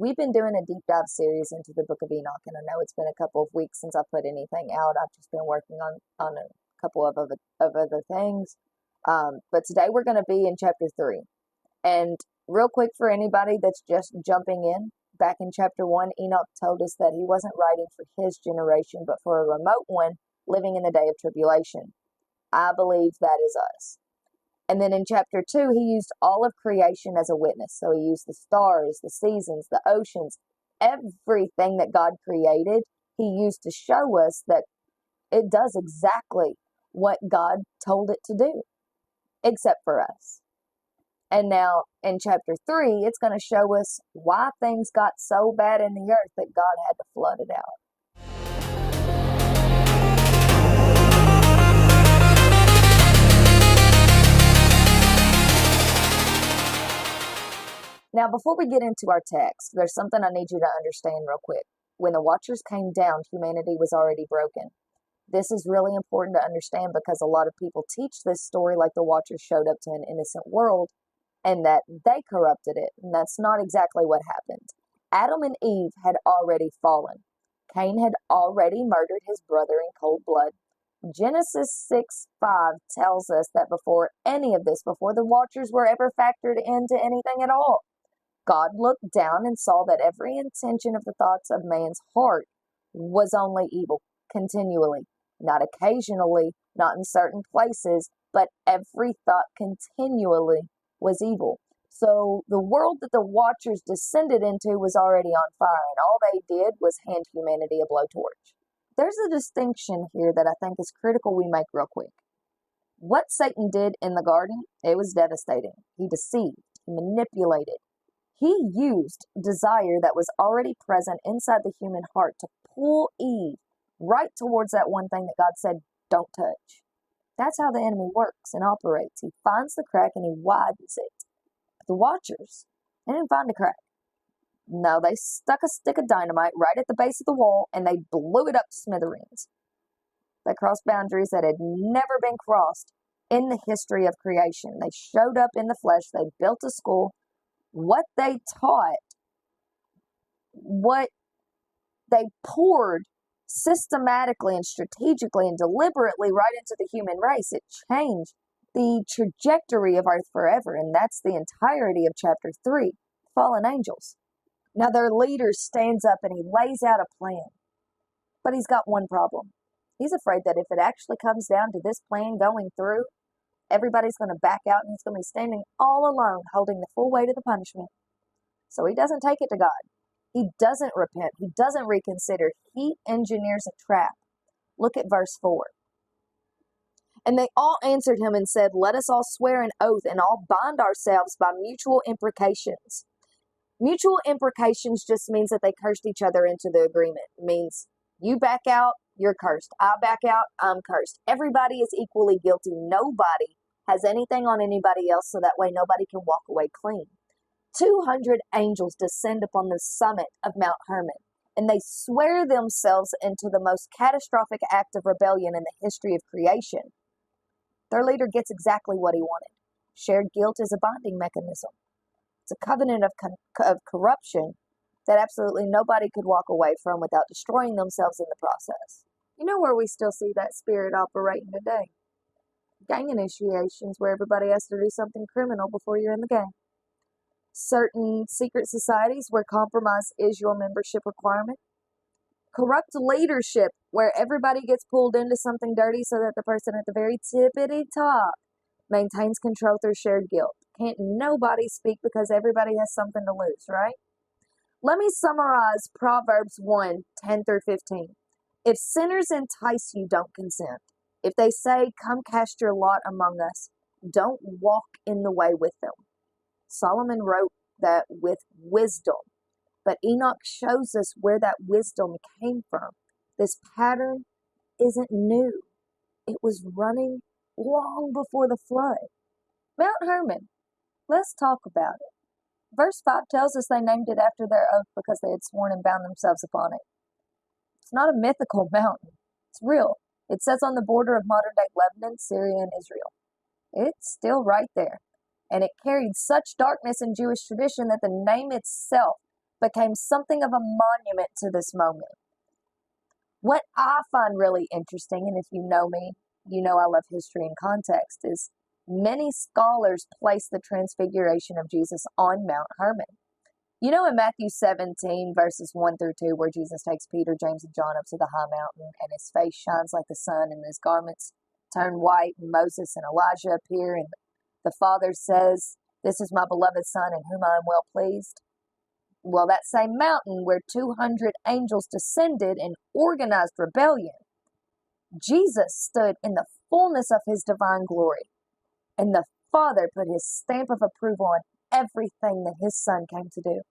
We've been doing a deep dive series into the book of Enoch, and I know it's been a couple of weeks since I put anything out. I've just been working on a couple of other things. But today we're going to be in chapter 3. And real quick, for anybody that's just jumping in, back in chapter 1, Enoch told us that he wasn't writing for his generation, but for a remote one living in the day of tribulation. I believe that is us. And then in chapter 2, he used all of creation as a witness. So he used the stars, the seasons, the oceans, everything that God created, he used to show us that it does exactly what God told it to do, except for us. And now in chapter 3, it's going to show us why things got so bad in the earth that God had to flood it out. Now, before we get into our text, there's something I need you to understand real quick. When the Watchers came down, humanity was already broken. This is really important to understand because a lot of people teach this story like the Watchers showed up to an innocent world and that they corrupted it. And that's not exactly what happened. Adam and Eve had already fallen. Cain had already murdered his brother in cold blood. Genesis 6:5 tells us that before any of this, before the Watchers were ever factored into anything at all, God looked down and saw that every intention of the thoughts of man's heart was only evil, continually, not occasionally, not in certain places, but every thought continually was evil. So the world that the Watchers descended into was already on fire, and all they did was hand humanity a blowtorch. There's a distinction here that I think is critical we make real quick. What Satan did in the garden, it was devastating. He deceived, he manipulated. He used desire that was already present inside the human heart to pull Eve right towards that one thing that God said, don't touch. That's how the enemy works and operates. He finds the crack and he widens it. But the Watchers, they didn't find a crack. No, they stuck a stick of dynamite right at the base of the wall and they blew it up to smithereens. They crossed boundaries that had never been crossed in the history of creation. They showed up in the flesh. They built a school. What they taught, what they poured systematically and strategically and deliberately right into the human race, it changed the trajectory of Earth forever. And that's the entirety of chapter 3, fallen angels. Now their leader stands up and he lays out a plan. But he's got one problem. He's afraid that if it actually comes down to this plan going through, everybody's going to back out and he's going to be standing all alone holding the full weight of the punishment. So he doesn't take it to God. He doesn't repent. He doesn't reconsider. He engineers a trap. Look at verse 4. And they all answered him and said, let us all swear an oath and all bind ourselves by mutual imprecations. Mutual imprecations just means that they cursed each other into the agreement. It means you back out, you're cursed. I back out, I'm cursed. Everybody is equally guilty. Nobody has anything on anybody else, so that way nobody can walk away clean. 200 angels descend upon the summit of Mount Hermon, and they swear themselves into the most catastrophic act of rebellion in the history of creation. Their leader gets exactly what he wanted. Shared guilt is a bonding mechanism. It's a covenant of corruption that absolutely nobody could walk away from without destroying themselves in the process. You know where we still see that spirit operating today? Gang initiations, where everybody has to do something criminal before you're in the gang. Certain secret societies where compromise is your membership requirement. Corrupt leadership, where everybody gets pulled into something dirty so that the person at the very tippity top maintains control through shared guilt. Can't nobody speak because everybody has something to lose, right? Let me summarize Proverbs 1:10 through 15. If sinners entice you, don't consent. If they say, come cast your lot among us, don't walk in the way with them. Solomon wrote that with wisdom, but Enoch shows us where that wisdom came from. This pattern isn't new. It was running long before the flood. Mount Hermon, let's talk about it. Verse 5 tells us they named it after their oath because they had sworn and bound themselves upon it. It's not a mythical mountain. It's real. It sits on the border of modern-day Lebanon, Syria, and Israel. It's still right there. And it carried such darkness in Jewish tradition that the name itself became something of a monument to this moment. What I find really interesting, and if you know me, you know I love history and context, is many scholars place the transfiguration of Jesus on Mount Hermon. You know, in Matthew 17, verses 1 through 2, where Jesus takes Peter, James, and John up to the high mountain, and his face shines like the sun, and his garments turn white, and Moses and Elijah appear, and the Father says, "This is my beloved Son, in whom I am well pleased." Well, that same mountain where 200 angels descended in organized rebellion, Jesus stood in the fullness of his divine glory, and the Father put his stamp of approval on everything that his Son came to do.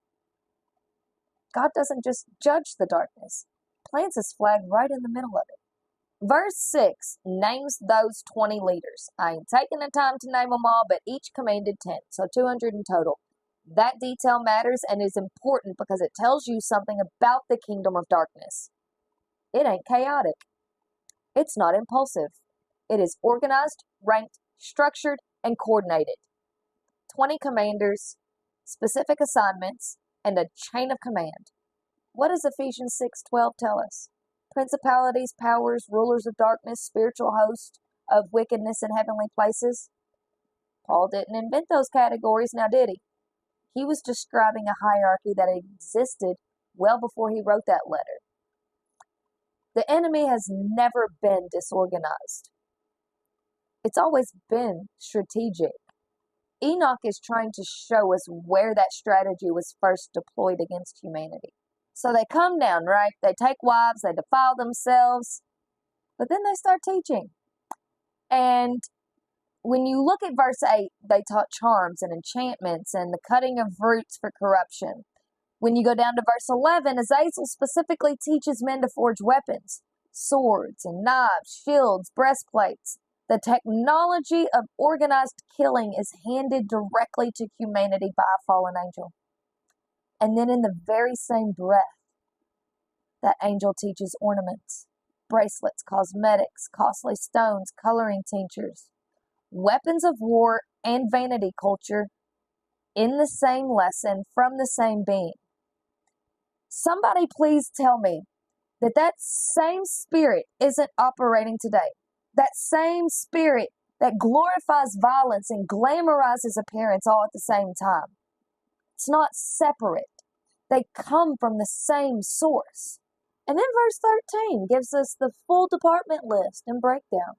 God doesn't just judge the darkness, plants his flag right in the middle of it. Verse 6 names those 20 leaders. I ain't taking the time to name them all, but each commanded 10, so 200 in total. That detail matters and is important because it tells you something about the kingdom of darkness. It ain't chaotic. It's not impulsive. It is organized, ranked, structured, and coordinated. 20 commanders, specific assignments, and a chain of command. What does Ephesians 6:12 tell us? Principalities, powers, rulers of darkness, spiritual hosts of wickedness in heavenly places. Paul didn't invent those categories, now did he? He was describing a hierarchy that existed well before he wrote that letter. The enemy has never been disorganized. It's always been strategic. Enoch is trying to show us where that strategy was first deployed against humanity. So they come down, right? They take wives, they defile themselves, but then they start teaching. And when you look at verse 8, they taught charms and enchantments and the cutting of roots for corruption. When you go down to verse 11, Azazel specifically teaches men to forge weapons, swords and knives, shields, breastplates. The technology of organized killing is handed directly to humanity by a fallen angel. And then in the very same breath, that angel teaches ornaments, bracelets, cosmetics, costly stones, coloring tinctures, weapons of war, and vanity culture in the same lesson from the same being. Somebody please tell me that that same spirit isn't operating today. That same spirit that glorifies violence and glamorizes appearance all at the same time. It's not separate. They come from the same source. And then verse 13 gives us the full department list and breakdown.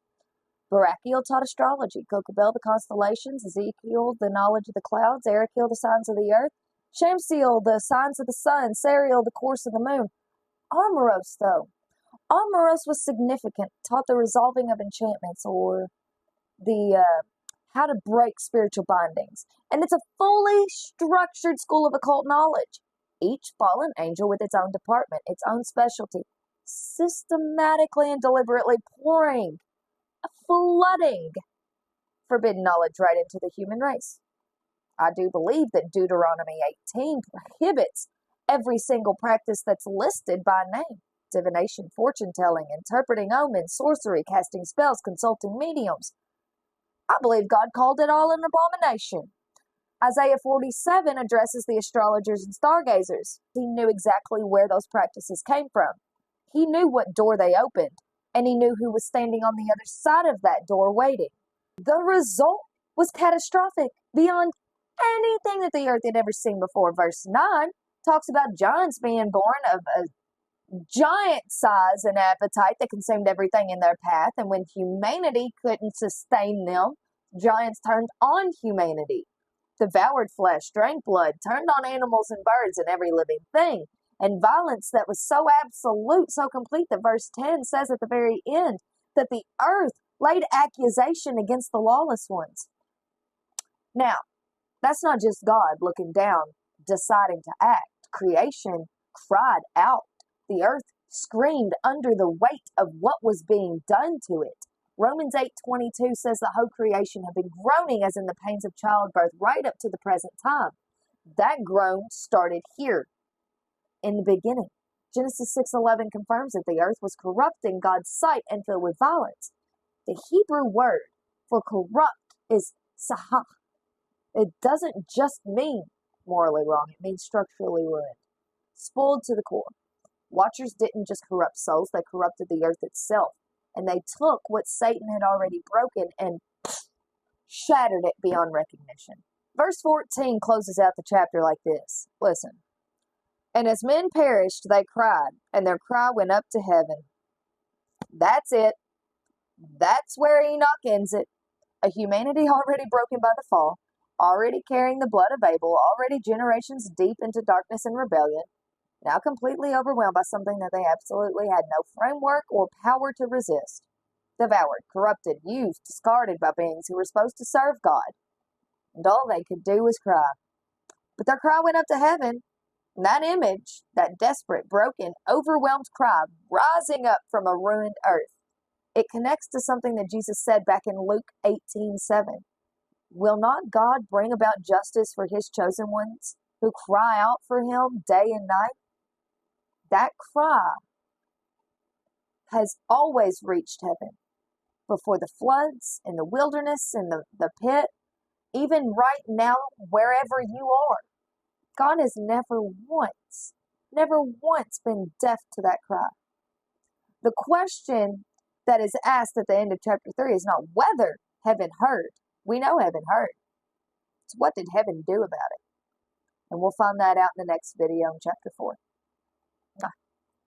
Barachiel taught astrology, Kokabel the constellations, Ezekiel the knowledge of the clouds, Erichel the signs of the earth, Shamsiel the signs of the sun, Sariel the course of the moon. Armoros, though. Armoros was significant, taught the resolving of enchantments or the how to break spiritual bindings. And it's a fully structured school of occult knowledge. Each fallen angel with its own department, its own specialty, systematically and deliberately pouring, flooding forbidden knowledge right into the human race. I do believe that Deuteronomy 18 prohibits every single practice that's listed by name. Divination, fortune telling, interpreting omens, sorcery, casting spells, consulting mediums. I believe God called it all an abomination. Isaiah 47 addresses the astrologers and stargazers. He knew exactly where those practices came from. He knew what door they opened, and he knew who was standing on the other side of that door waiting. The result was catastrophic, beyond anything that the earth had ever seen before. Verse 9 talks about giants being born of a giant size and appetite that consumed everything in their path, and when humanity couldn't sustain them, giants turned on humanity, devoured flesh, drank blood, turned on animals and birds and every living thing, and violence that was so absolute, so complete that verse 10 says at the very end that the earth laid accusation against the lawless ones. Now, that's not just God looking down, deciding to act. Creation cried out. The earth screamed under the weight of what was being done to it. Romans 8:22 says the whole creation had been groaning as in the pains of childbirth right up to the present time. That groan started here in the beginning. Genesis 6:11 confirms that the earth was corrupt in God's sight and filled with violence. The Hebrew word for corrupt is sahah. It doesn't just mean morally wrong, it means structurally ruined. spoiled to the core. Watchers didn't just corrupt souls, they corrupted the earth itself. And they took what Satan had already broken and shattered it beyond recognition. Verse 14 closes out the chapter like this. Listen. And as men perished, they cried, and their cry went up to heaven. That's it. That's where Enoch ends it. A humanity already broken by the fall, already carrying the blood of Abel, already generations deep into darkness and rebellion, now completely overwhelmed by something that they absolutely had no framework or power to resist. Devoured, corrupted, used, discarded by beings who were supposed to serve God. And all they could do was cry. But their cry went up to heaven. And that image, that desperate, broken, overwhelmed cry rising up from a ruined earth, it connects to something that Jesus said back in Luke 18:7. Will not God bring about justice for his chosen ones who cry out for him day and night? That cry has always reached heaven. Before the floods, in the wilderness, in the pit, even right now, wherever you are. God has never once been deaf to that cry. The question that is asked at the end of chapter 3 is not whether heaven heard. We know heaven heard. It's what did heaven do about it? And we'll find that out in the next video in chapter 4.